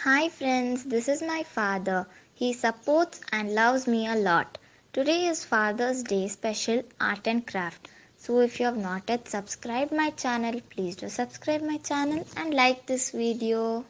Hi friends, this is my father. He supports and loves me a lot. Today is Father's Day special art and craft. So if you have not yet subscribed my channel, please do subscribe my channel and like this video.